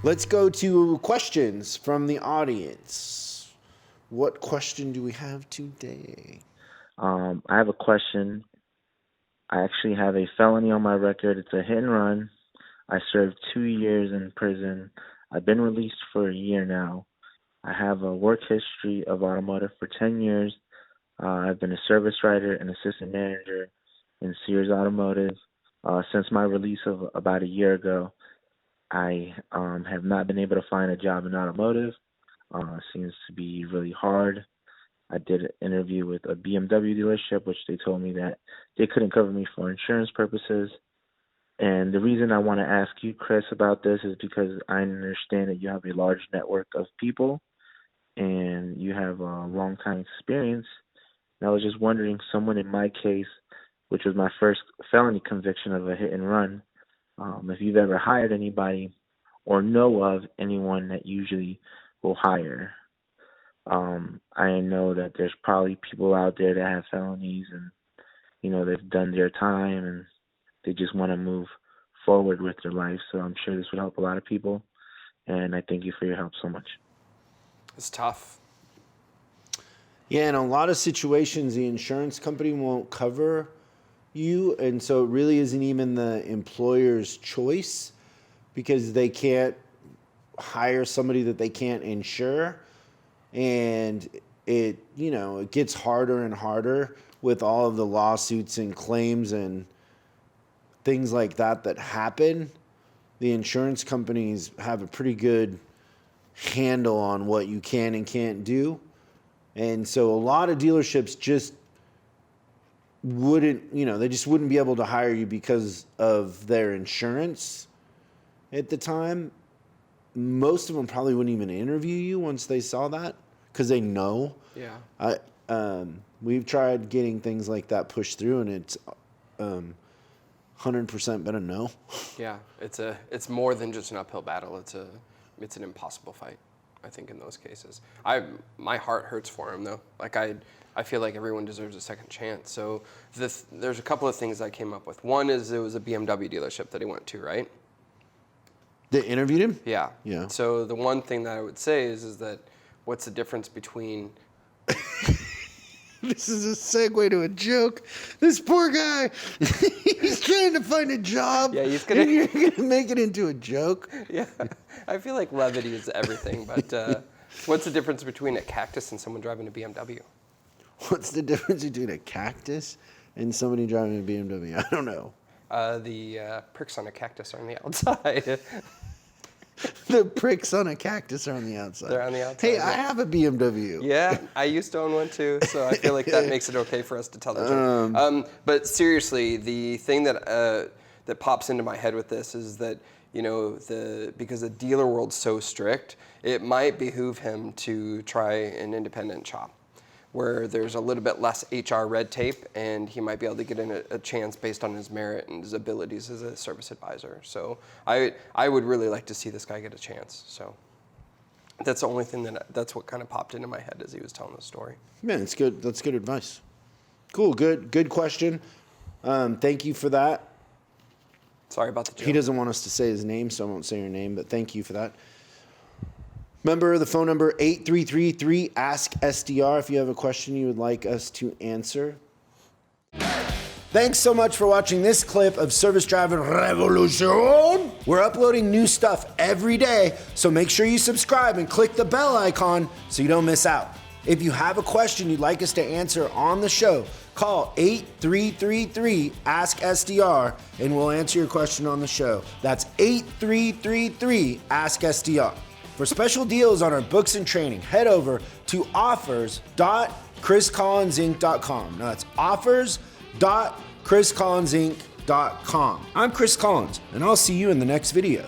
Let's go to questions from the audience. What question do we have today? I have a question. I actually have a felony on my record. It's a hit and run. I served 2 years in prison. I've been released for a year now. I have a work history of automotive for 10 years. I've been a service writer and assistant manager in Sears Automotive. Since my release of about a year ago, I have not been able to find a job in automotive. Seems to be really hard. I did an interview with a BMW dealership, which they told me that they couldn't cover me for insurance purposes. And the reason I want to ask you, Chris, about this is because I understand that you have a large network of people and you have a long time experience. And I was just wondering, someone in my case, which was my first felony conviction of a hit and run, if you've ever hired anybody or know of anyone that usually will hire. I know that there's probably people out there that have felonies and, you know, they've done their time and they just want to move forward with their life. So I'm sure this would help a lot of people. And I thank you for your help so much. It's tough. Yeah, in a lot of situations, the insurance company won't cover you. And so it really isn't even the employer's choice because they can't hire somebody that they can't insure. And it, you know, it gets harder and harder with all of the lawsuits and claims and things like that that happen. The insurance companies have a pretty good handle on what you can and can't do. And so a lot of dealerships just wouldn't, you know, they just wouldn't be able to hire you because of their insurance at the time. Most of them probably wouldn't even interview you once they saw that because they know. Yeah. We've tried getting things like that pushed through, and it's 100% been a no. Yeah, it's more than just an uphill battle. It's an impossible fight, I think, in those cases. My heart hurts for him though. Like I feel like everyone deserves a second chance. So there's a couple of things I came up with. One is it was a BMW dealership that he went to, right? They interviewed him? Yeah. Yeah. So the one thing that I would say is that what's the difference between... This is a segue to a joke. This poor guy, he's trying to find a job. Yeah, and you're going to make it into a joke? Yeah. I feel like levity is everything, but what's the difference between a cactus and someone driving a BMW? What's the difference between a cactus and somebody driving a BMW? I don't know. The pricks on a cactus are on the outside. The pricks on a cactus are on the outside. They're on the outside. Hey, I have a BMW. Yeah, I used to own one too, so I feel like that makes it okay for us to tell the joke. But seriously, the thing that pops into my head with this is that, you know, because the dealer world's so strict, it might behoove him to try an independent shop where there's a little bit less HR red tape, and he might be able to get in a chance based on his merit and his abilities as a service advisor. So I would really like to see this guy get a chance. So that's the only thing that's what kind of popped into my head as he was telling the story. Man, it's good. That's good advice. Cool. Good question. Thank you for that. Sorry about the joke. He doesn't want us to say his name, so I won't say your name, but thank you for that. Remember the phone number 8333-ASK-SDR if you have a question you would like us to answer. Thanks so much for watching this clip of Service Driving Revolution. We're uploading new stuff every day, so make sure you subscribe and click the bell icon so you don't miss out. If you have a question you'd like us to answer on the show, call 8333-ASK-SDR and we'll answer your question on the show. That's 8333-ASK-SDR. For special deals on our books and training, head over to offers.chriscollinsinc.com. Now that's offers.chriscollinsinc.com. I'm Chris Collins, and I'll see you in the next video.